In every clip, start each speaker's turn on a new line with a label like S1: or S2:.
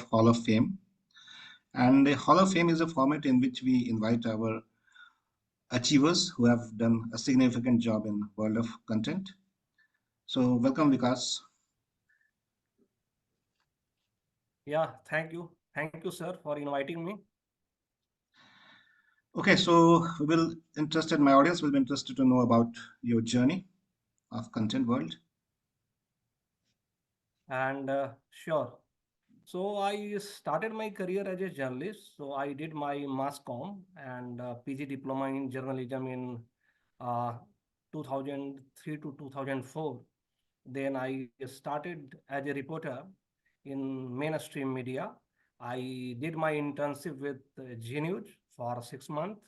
S1: Hall of Fame. And the Hall of Fame is a format in which we invite our achievers who have done a significant job in world of content. So welcome, Vikas.
S2: Yeah, thank you. Thank you, sir, for inviting me.
S1: Okay, so my audience will be interested to know about your journey of content world.
S2: And sure. So I started my career as a journalist. So I did my mass comm and PG diploma in journalism in uh, 2003 to 2004. Then I started as a reporter in mainstream media. I did my internship with G News for 6 months.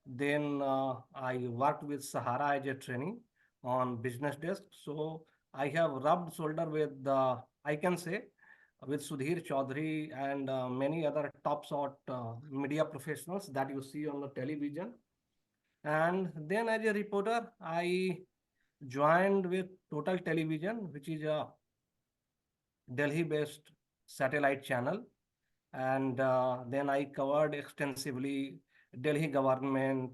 S2: Then I worked with Sahara as a trainee on business desk. So I have rubbed shoulder with I can say with Sudhir Chaudhary and many other top sort media professionals that you see on the television. And then as a reporter, I joined with Total Television, which is a Delhi-based satellite channel. And then I covered extensively Delhi government,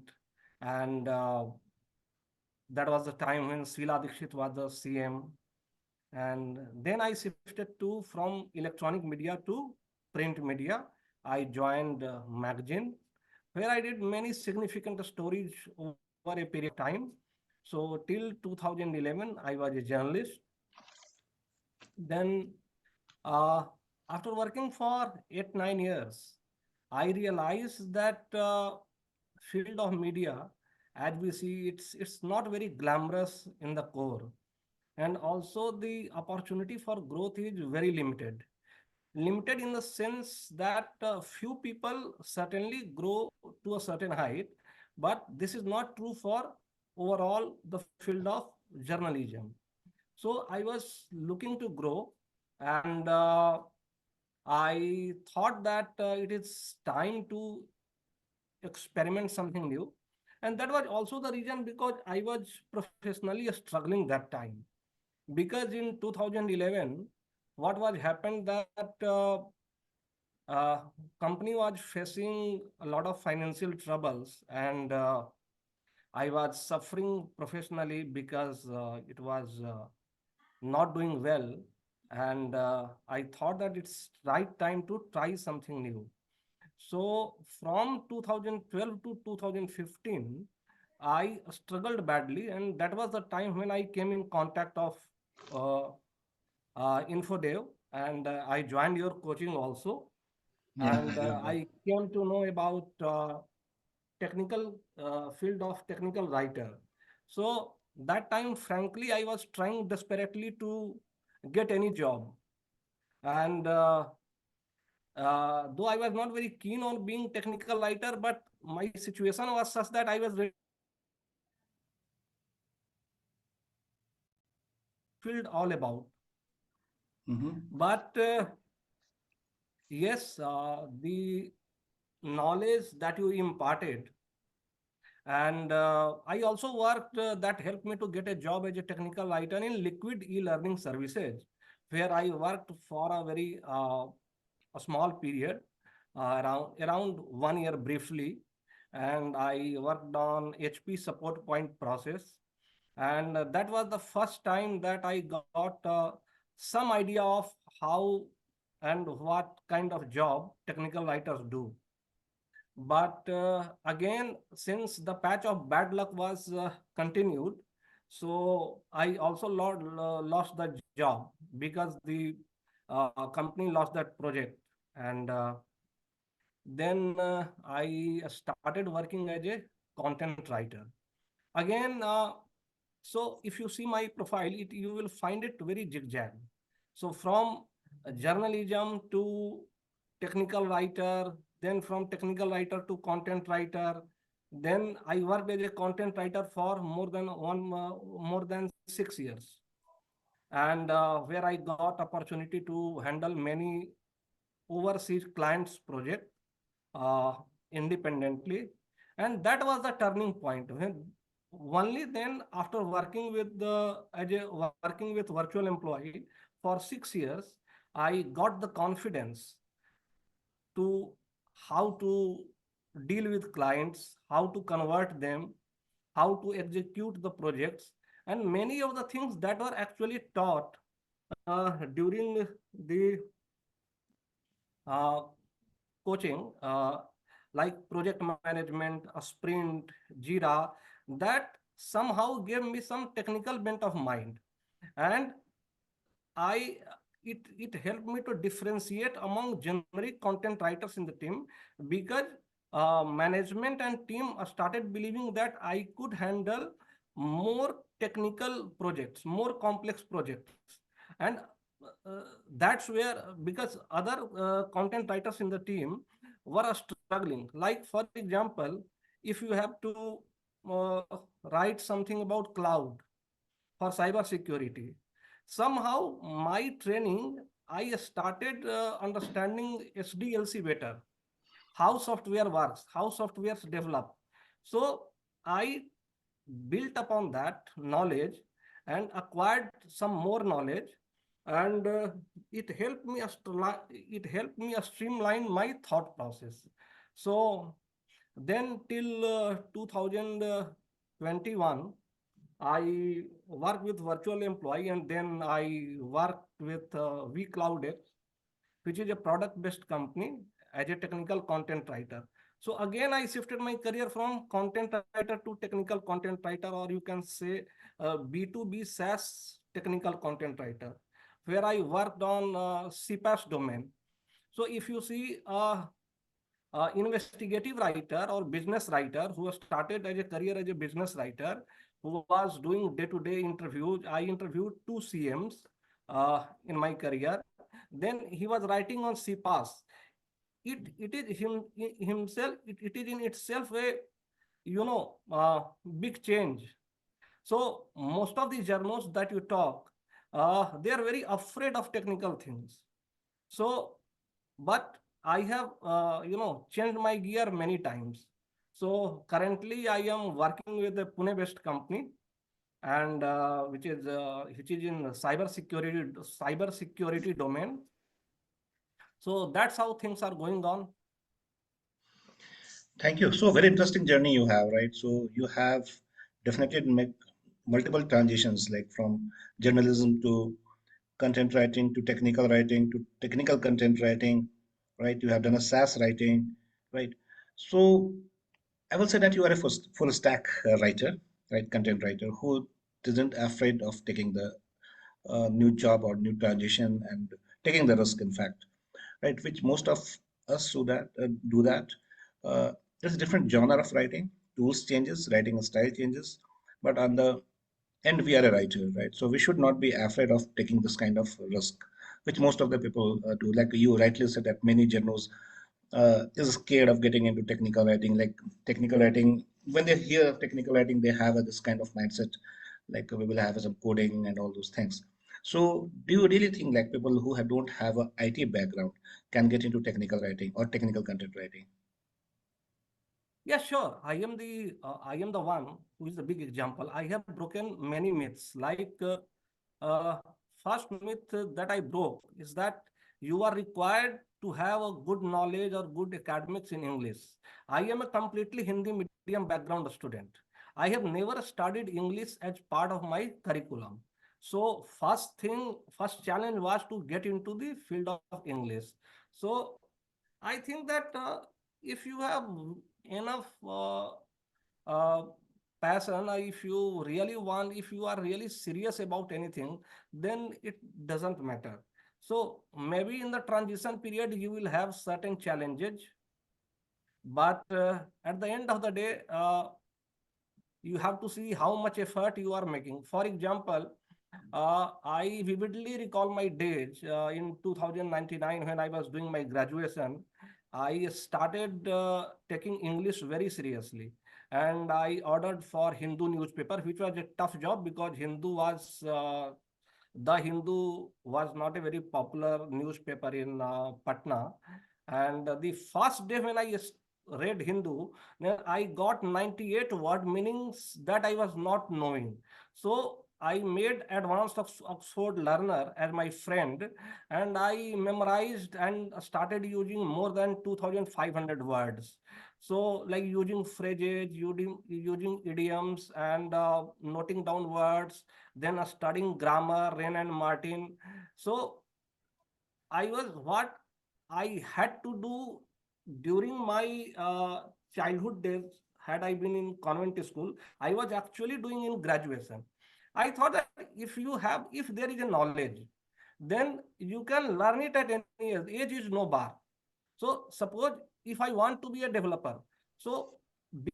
S2: and that was the time when Sheila Dikshit was the CM. And then I shifted to from electronic media to print media. I joined magazine where I did many significant stories over a period of time. So till 2011, I was a journalist. Then uh, after working for 8 9 years, I realized that field of media, as we see, it's not very glamorous in the core, and also the opportunity for growth is very limited. Limited in the sense that few people certainly grow to a certain height, but this is not true for overall the field of journalism. So I was looking to grow, and I thought that it is time to experiment something new. And that was also the reason because I was professionally struggling that time. Because in 2011, what was happened that uh, company was facing a lot of financial troubles, and I was suffering professionally because it was not doing well, and I thought that it's right time to try something new. So from 2012 to 2015, I struggled badly, and that was the time when I came in contact of uh, Infodev, and I joined your coaching also,
S1: Yeah,
S2: and
S1: yeah, yeah.
S2: I came to know about technical field of technical writer. So that time, frankly, I was trying desperately to get any job, and though I was not very keen on being technical writer, but my situation was such that I was ready to learn field all about.
S1: Hmm.
S2: But yes, the knowledge that you imparted, and I also worked that helped me to get a job as a technical writer in liquid e-learning services, where I worked for a very a small period, around 1 year briefly, and I worked on HP support point process, and that was the first time that I got some idea of how and what kind of job technical writers do. But again, since the patch of bad luck was continued, so I also lost the job because the company lost that project. And then I started working as a content writer. Again, so if you see my profile, you will find it very zigzag. So from journalism to technical writer, then from technical writer to content writer. Then I worked as a content writer for more than 6 years, and where I got opportunity to handle many overseas clients project uh, independently, and that was the turning point. When only then, after working with working with virtual employee for 6 years, I got the confidence to how to deal with clients, how to convert them, how to execute the projects, and many of the things that were actually taught during the uh, coaching, like project management, a sprint, Jira, that somehow gave me some technical bent of mind. And I it helped me to differentiate among generic content writers in the team, because management and team started believing that I could handle more technical projects, more complex projects, and that's where, because other content writers in the team were struggling. Like for example, if you have to uh, write something about cloud for cyber security. Somehow, my training, I started understanding SDLC better, how software works, how software is developed. So I built upon that knowledge and acquired some more knowledge, and it helped me streamline my thought process. So then till 2021, I work with virtual employee, and then I worked with vCloudX, which is a product-based company, as a technical content writer. So again, I shifted my career from content writer to technical content writer, or you can say B2B SaaS technical content writer, where I worked on CPaaS domain. So if you see investigative writer or business writer who started as a career as a business writer, who was doing day-to-day interviews. I interviewed two CMs in my career. Then he was writing on CPaaS. It is himself. It is in itself a big change. So most of the journals that you talk, they are very afraid of technical things. So, but I have, changed my gear many times. So currently I am working with a Pune-based company, and which is in cyber security domain. So that's how things are going on.
S1: Thank you. So very interesting journey you have, right? So you have definitely make multiple transitions, like from journalism to content writing to technical content writing, right? You have done a SaaS writing, right? So I will say that you are a full stack writer, right? Content writer who isn't afraid of taking the new job or new transition and taking the risk, in fact, right? Which most of us do that. There's a different genre of writing, tools changes, writing style changes, but on the end, we are a writer, right? So we should not be afraid of taking this kind of risk, which most of the people do. Like you rightly said, that many journals is scared of getting into technical writing. Like technical writing, when they hear of technical writing, they have this kind of mindset, like we will have some coding and all those things. So, do you really think like people who don't have a IT background can get into technical writing or technical content writing?
S2: Yeah, sure. I am the one who is the big example. I have broken many myths. Uh, First myth that I broke is that you are required to have a good knowledge or good academics in English. I am a completely Hindi medium background student. I have never studied English as part of my curriculum. So first challenge was to get into the field of English. So I think that if you have enough uh, passion, or if you really want, if you are really serious about anything, then it doesn't matter. So maybe in the transition period, you will have certain challenges, but at the end of the day, you have to see how much effort you are making. For example, I vividly recall my days in 2099 when I was doing my graduation. I started taking English very seriously, and I ordered for Hindu newspaper, which was a tough job because the Hindu was not a very popular newspaper in Patna. And the first day when read Hindu, then I got 98 word meanings that I was not knowing. So I made advanced Oxford learner as my friend, and I memorized and started using more than 2,500 words. So, like using phrases, using idioms, and noting down words, then studying grammar, Ren and Martin. So, I was what I had to do during my childhood days. Had I been in convent school, I was actually doing in graduation. I thought that if there is a knowledge, then you can learn it at any age. Age is no bar. So suppose if I want to be a developer, so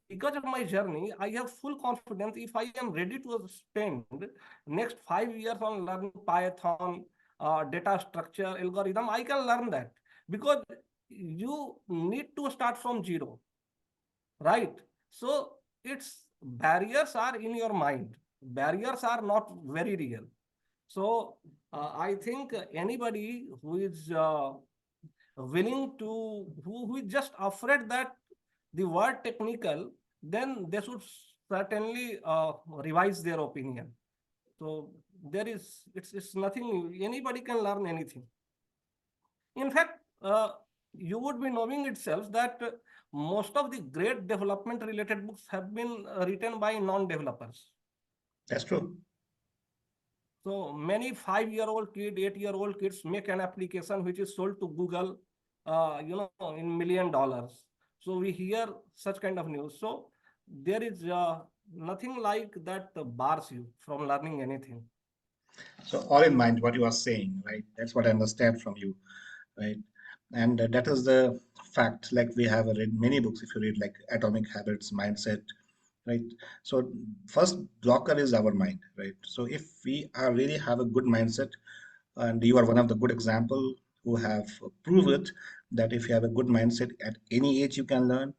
S2: because of my journey, I have full confidence if I am ready to spend next 5 years on learning Python, data structure, algorithm, I can learn that because you need to start from zero, right? So its barriers are in your mind. Barriers are not very real. So I think anybody who is willing to who is just afraid that the word technical, then they should certainly revise their opinion. So there is it's nothing, anybody can learn anything. In fact, you would be knowing itself that most of the great development related books have been written by non-developers.
S1: That's true.
S2: So many 5-year-old kid, 8-year-old kids make an application which is sold to Google, in $1 million. So we hear such kind of news. So there is nothing like that bars you from learning anything.
S1: So all in mind, what you are saying, right? That's what I understand from you, right? And that is the fact. Like we have read many books. If you read like Atomic Habits, Mindset, right? So first blocker is our mind, right? So if we are really have a good mindset, and you are one of the good example who have proved it that if you have a good mindset at any age you can learn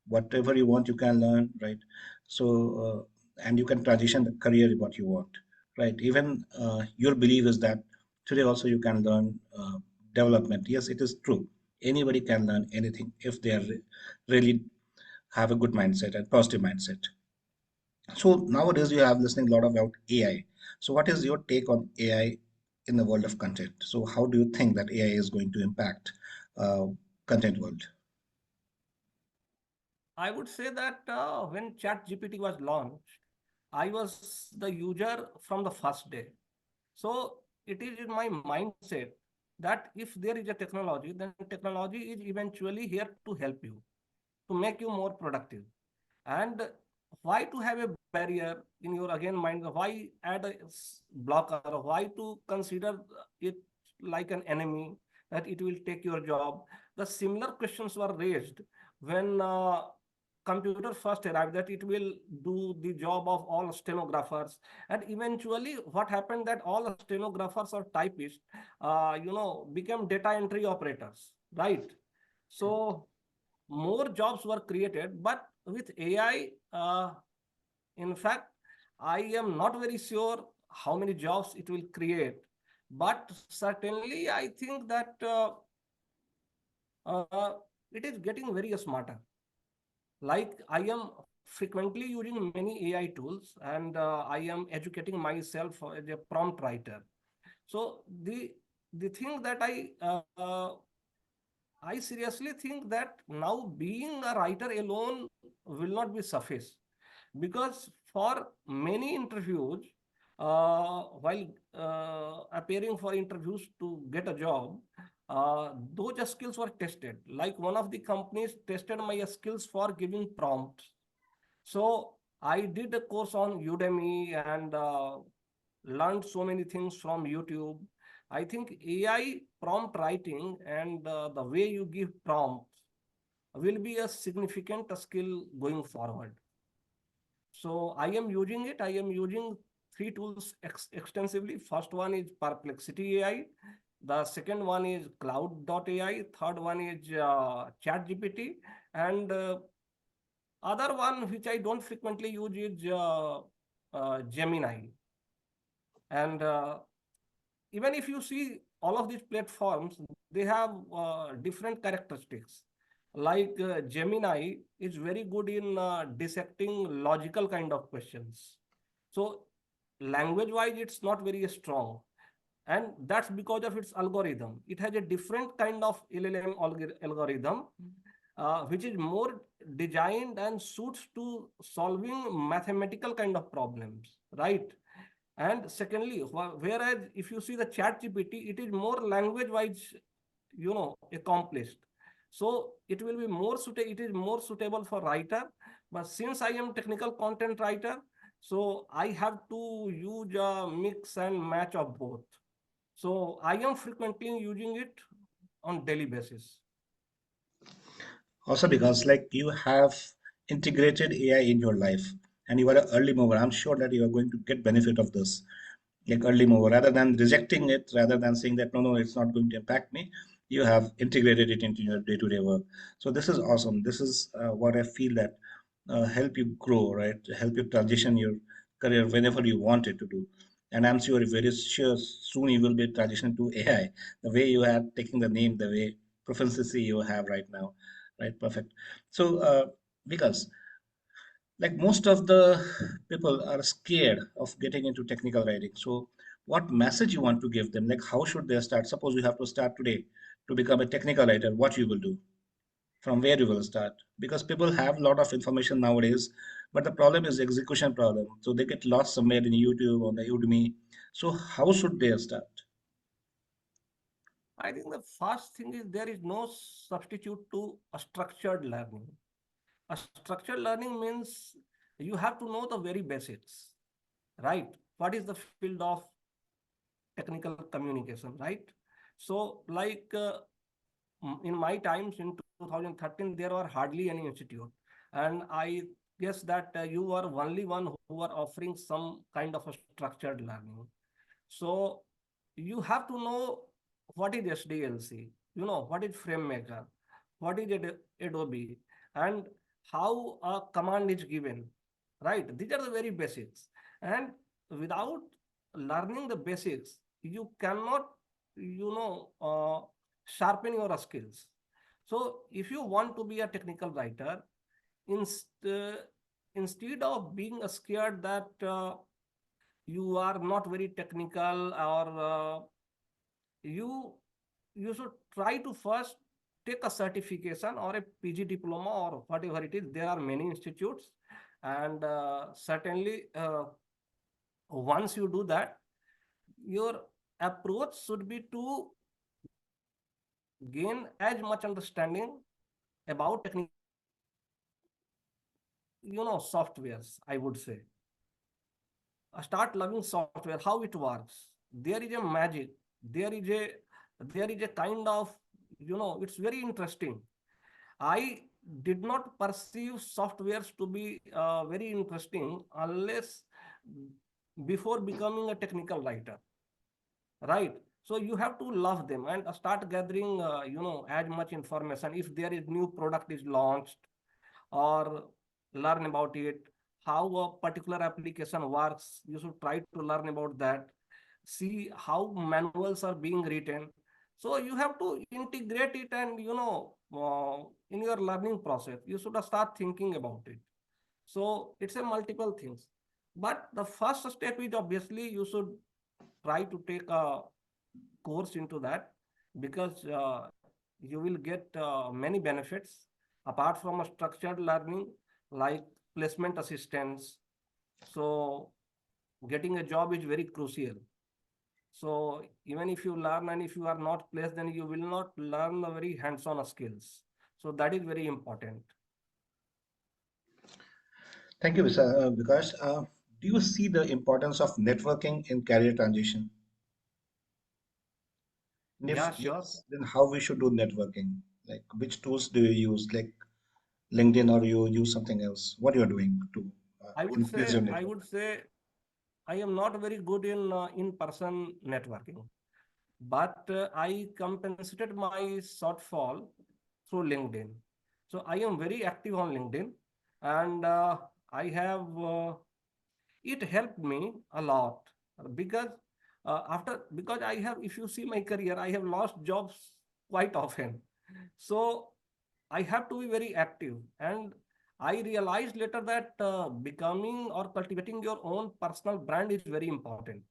S1: whatever you want, you can learn, right? So and you can transition the career what you want, right? Even your belief is that today also you can learn development. Yes, it is true. Anybody can learn anything if they are really have a good mindset and positive mindset. So nowadays you have listening a lot about AI. So what is your take on AI in the world of content? So how do you think that AI is going to impact content world?
S2: I would say that when ChatGPT was launched, I was the user from the first day. So it is in my mindset that if there is a technology, then technology is eventually here to help you, to make you more productive. And why to have a barrier in your again mind? Why add a blocker? Why to consider it like an enemy that it will take your job? The similar questions were raised when computer first arrived, that it will do the job of all stenographers. And eventually what happened that all stenographers or typists became data entry operators, right? So more jobs were created, but with AI, in fact, I am not very sure how many jobs it will create, but certainly I think that uh, it is getting very smarter. Like I am frequently using many AI tools, and I am educating myself as a prompt writer. So the thing that I seriously think that now being a writer alone will not be suffice, because for many interviews, while appearing for interviews to get a job, those skills were tested. Like one of the companies tested my skills for giving prompts. So I did a course on Udemy and learned so many things from YouTube. I think AI prompt writing and the way you give prompts will be a significant skill going forward. So I am using it. I am using three tools extensively. First one is Perplexity AI. The second one is Cloud.ai. Third one is ChatGPT. And other one which I don't frequently use is Gemini. And even if you see all of these platforms, they have different characteristics. Like Gemini is very good in dissecting logical kind of questions. So language wise it's not very strong, and that's because of its algorithm. It has a different kind of LLM algorithm, which is more designed and suits to solving mathematical kind of problems, right? And secondly, whereas if you see the chat GPT, it is more language wise, accomplished. So it will be more suitable, it is more suitable for writer. But since I am technical content writer, so I have to use a mix and match of both. So I am frequently using it on daily basis.
S1: Also because like you have integrated AI in your life and you are an early mover, I'm sure that you are going to get benefit of this. Like early mover, rather than rejecting it, rather than saying that no, it's not going to impact me, you have integrated it into your day-to-day work. So this is awesome. This is what I feel that help you grow, right? Help you transition your career whenever you want it to do. And I'm sure very sure soon you will be transitioning to AI. The way you are taking the name, the way proficiency you have right now, right? Perfect. So because like most of the people are scared of getting into technical writing, so what message you want to give them? Like how should they start? Suppose you have to start today to become a technical writer, what you will do, from where you will start? Because people have a lot of information nowadays, but the problem is execution problem, so they get lost somewhere in YouTube on the Udemy. So how should they start?
S2: I think the first thing is there is no substitute to a structured learning. A structured learning means you have to know the very basics, right? What is the field of technical communication, right? So, like in my times in 2013, there were hardly any institute, and I guess that you were only one who were offering some kind of a structured learning. So you have to know what is SDLC, what is FrameMaker, what is Adobe, and how a command is given, right? These are the very basics. And without learning the basics, you cannot, sharpen your skills. So if you want to be a technical writer, inst- uh, instead of being scared that you are not very technical, or you you should try to first take a certification or a PG diploma or whatever it is. There are many institutes, and certainly once you do that, your approach should be to gain as much understanding about technical, softwares, I would say. Start loving software, how it works. There is a magic, there is a there is a kind of, it's very interesting. I did not perceive softwares to be very interesting unless before becoming a technical writer, right? So you have to love them and start gathering, as much information. If there is new product is launched, or learn about it, how a particular application works, you should try to learn about that. See how manuals are being written. So you have to integrate it, and in your learning process you should start thinking about it. So it's a multiple things, but the first step is obviously you should try to take a course into that, because you will get many benefits apart from a structured learning, like placement assistance. So getting a job is very crucial. So even if you learn and if you are not placed, then you will not learn the very hands-on skills. So that is very important.
S1: Thank you, Vikash. Do you see the importance of networking in career transition? And if
S2: Yeah, sure.
S1: yes, then how we should do networking? Like which tools do you use, like LinkedIn, or you use something else? What you're doing to increase your
S2: I
S1: network?
S2: would say I am not very good in-person networking, but I compensated my shortfall through LinkedIn. So I am very active on LinkedIn, and I have it helped me a lot, because because I have, if you see my career, I have lost jobs quite often. So I have to be very active, and I realized later that becoming or cultivating your own personal brand is very important,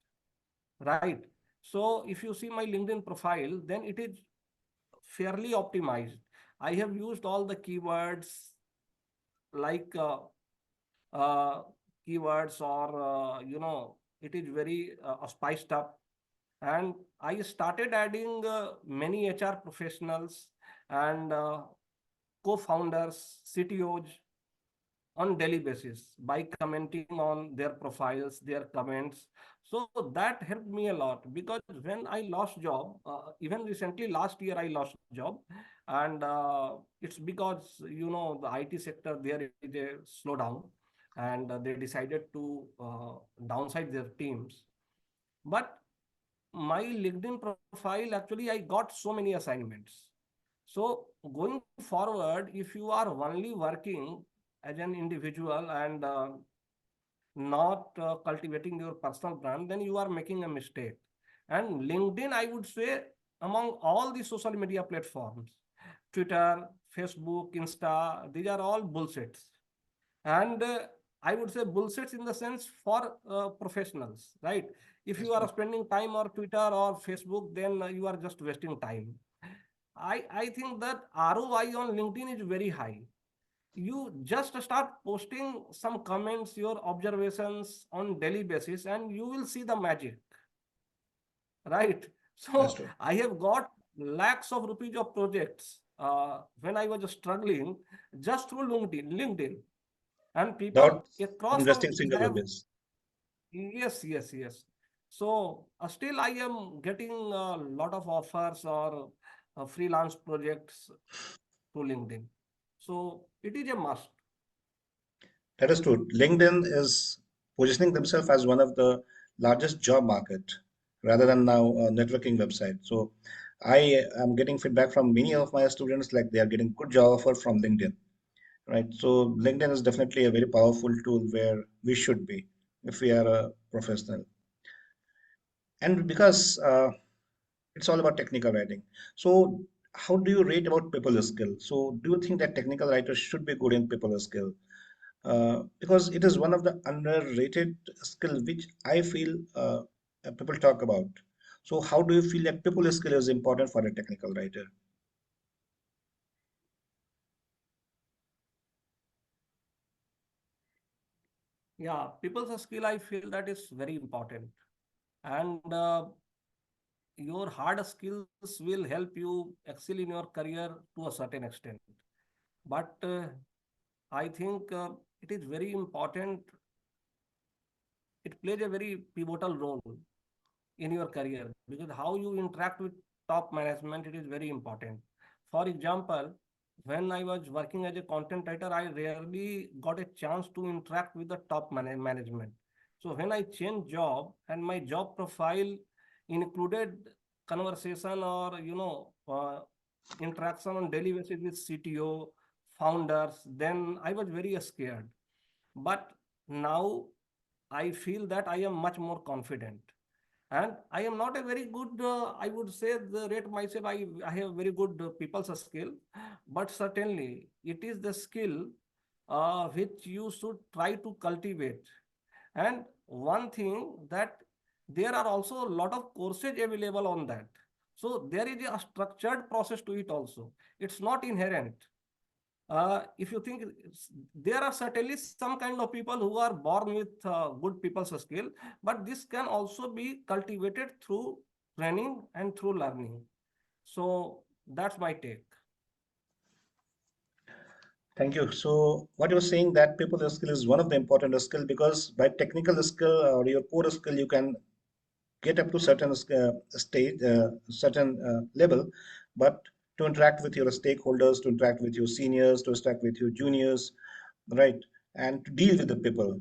S2: right? So if you see my LinkedIn profile, then it is fairly optimized. I have used all the keywords like uh, keywords or it is very spiced up. And I started adding many HR professionals and co-founders, CTOs on daily basis by commenting on their profiles, their comments. So that helped me a lot, because when I lost job, even recently last year I lost job. And it's because the IT sector there is a slowdown, and they decided to downsize their teams. But my LinkedIn profile, actually I got so many assignments. So going forward, if you are only working as an individual and not cultivating your personal brand, then you are making a mistake. And LinkedIn, I would say, among all the social media platforms, Twitter, Facebook, Insta, these are all bullshits. And I would say bullshits in the sense for professionals, right? If
S1: That's
S2: you are
S1: true.
S2: spending time on Twitter or Facebook, then you are just wasting time. I think that ROI on LinkedIn is very high. You just start posting some comments, your observations on daily basis, and you will see the magic, right?
S1: That's
S2: So
S1: true.
S2: I have got lakhs of rupees of projects when I was struggling, just through LinkedIn. And people
S1: Without
S2: across the
S1: investing
S2: world
S1: single
S2: have.
S1: rupees.
S2: Yes, yes, yes. So still I am getting a lot of offers or freelance projects to LinkedIn. So it is a must.
S1: That is true. LinkedIn is positioning themselves as one of the largest job market rather than now a networking website. So I am getting feedback from many of my students like they are getting good job offer from LinkedIn, right? So LinkedIn is definitely a very powerful tool where we should be if we are a professional. And because it's all about technical writing. So how do you rate about people skill? So do you think that technical writers should be good in people skill? Because it is one of the underrated skill which I feel people talk about. So how do you feel that people skill is important for a technical writer?
S2: Yeah, people's skill, I feel that is very important. And your hard skills will help you excel in your career to a certain extent. But I think it is very important. It plays a very pivotal role in your career, because how you interact with top management, it is very important. For example, when I was working as a content writer, I rarely got a chance to interact with the top management. So when I changed job and my job profile included conversation or interaction on daily basis with CTO, founders, then I was very scared. But now I feel that I am much more confident. And I am not a very good, I would say, the rate myself, I have very good people's skill, but certainly it is the skill which you should try to cultivate. And one thing that there are also a lot of courses available on that. So there is a structured process to it also. It's not inherent. If you think, there are certainly some kind of people who are born with good people's skill, but this can also be cultivated through training and through learning. So that's my take.
S1: Thank you. So what you're saying that people skill is one of the important skill because by technical skill or your core skill you can get up to certain stage, certain level, but to interact with your stakeholders, to interact with your seniors, to interact with your juniors, right, and to deal with the people,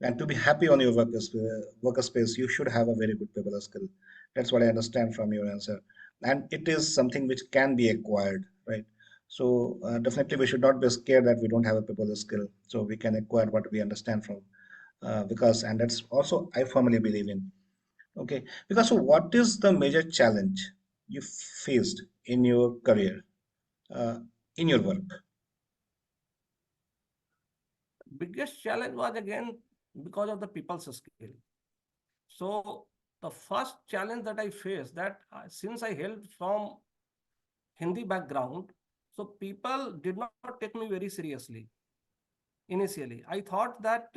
S1: and to be happy on your workspace, you should have a very good people skill. That's what I understand from your answer, and it is something which can be acquired, right? So definitely we should not be scared that we don't have a people skill. So we can acquire what we understand from because, and that's also I firmly believe in. Okay, because so what is the major challenge you faced in your career, uh, in your work?
S2: biggest challenge was again because of the people's skill. So the first challenge that I faced that since I hailed from Hindi background, so people did not take me very seriously initially. I thought that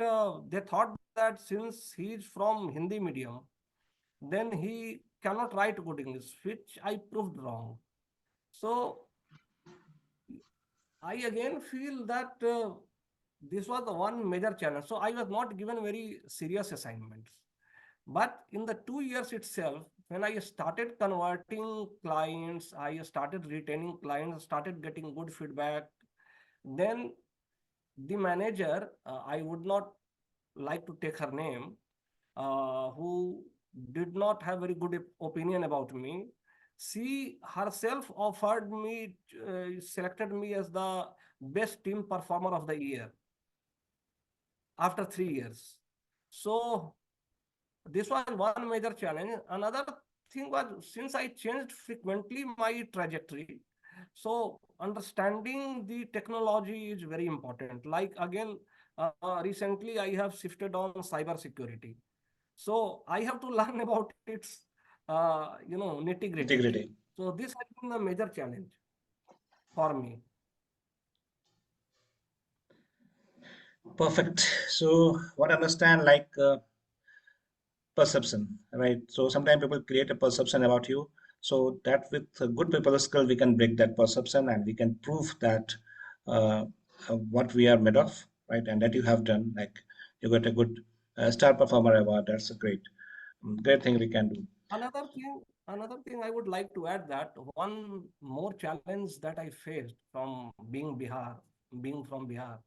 S2: they thought that since he is from Hindi medium, then he cannot write good English, which I proved wrong. So I again feel that this was the one major challenge. So I was not given very serious assignments. But in the 2 years itself, when I started converting clients, I started retaining clients, started getting good feedback. Then the manager, I would not like to take her name, who did not have very good opinion about me. She herself offered me, selected me as the best team performer of the year after 3 years. So this was one major challenge. Another thing was since I changed frequently my trajectory, so understanding the technology is very important. Like again, recently I have shifted on cyber security. So I have to learn about its, nitty gritty.
S1: Integrity.
S2: So this has been a major challenge for me.
S1: Perfect. So what I understand like perception, right? So sometimes people create a perception about you. So that with good people skill, we can break that perception and we can prove that uh, what we are made of, right? And that you have done. Like you got a good star performer award. That's a great thing we can do.
S2: Another thing I would like to add that one more challenge that I faced from being from Bihar,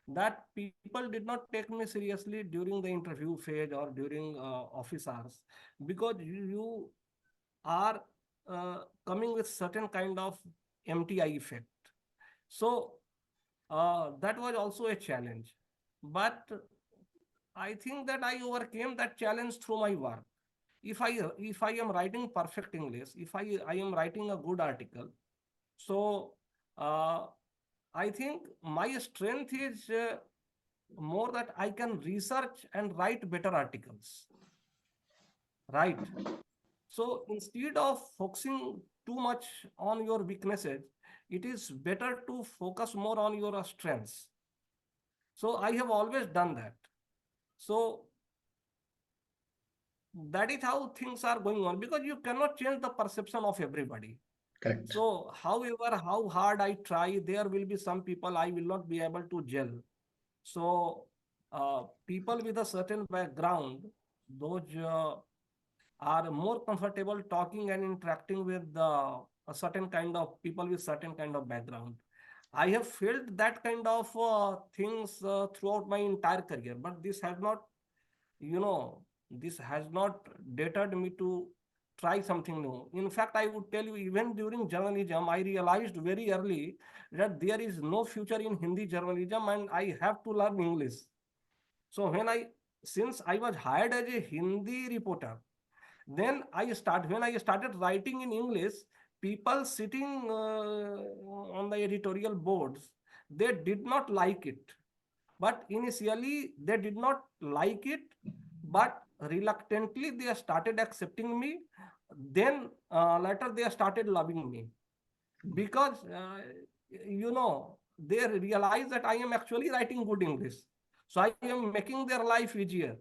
S2: that people did not take me seriously during the interview phase or during office hours, because you are coming with certain kind of MTI effect. So that was also a challenge. But I think that I overcame that challenge through my work. If I am writing perfect English, if I am writing a good article, so uh, I think my strength is more that I can research and write better articles, right? So instead of focusing too much on your weaknesses, it is better to focus more on your strengths. So I have always done that. So that is how things are going on, because you cannot change the perception of everybody.
S1: Correct.
S2: So, however, how hard I try, there will be some people I will not be able to gel. So, people with a certain background, those are more comfortable talking and interacting with a certain kind of people with certain kind of background. I have felt that kind of things throughout my entire career, but this has not deterred me to try something new. In fact, I would tell you, even during journalism, I realized very early that there is no future in Hindi journalism and I have to learn English. So since I was hired as a Hindi reporter, then when I started writing in English, people sitting on the editorial boards, they did not like it. But initially, they did not like it, but reluctantly, they started accepting me. Then later, they started loving me, because they realize that I am actually writing good English. So I am making their life easier.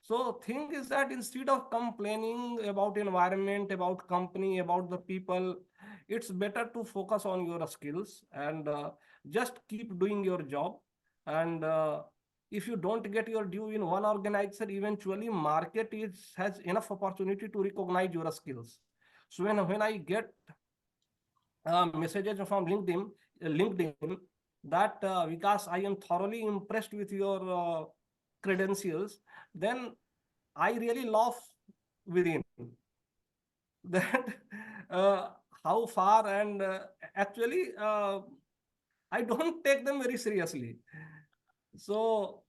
S2: So thing is that instead of complaining about environment, about company, about the people, it's better to focus on your skills and just keep doing your job. And if you don't get your due in one organization, eventually market has enough opportunity to recognize your skills. So when I get messages from LinkedIn that Vikas, I am thoroughly impressed with your credentials, then I really laugh within that how far, and actually I don't take them very seriously. So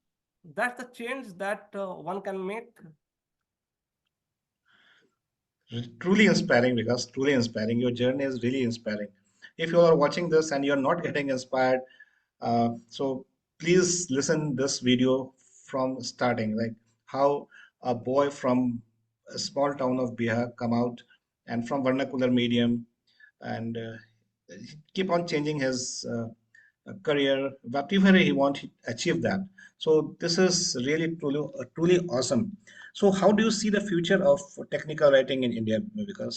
S2: that's the change that one can make.
S1: Truly inspiring, because truly inspiring. Your journey is really inspiring. If you are watching this and you're not getting inspired, so please listen this video from starting, like how a boy from a small town of Bihar come out and from vernacular medium and keep on changing his career, whatever he want, he achieve that. So this is really truly awesome. So how do you see the future of technical writing in India, because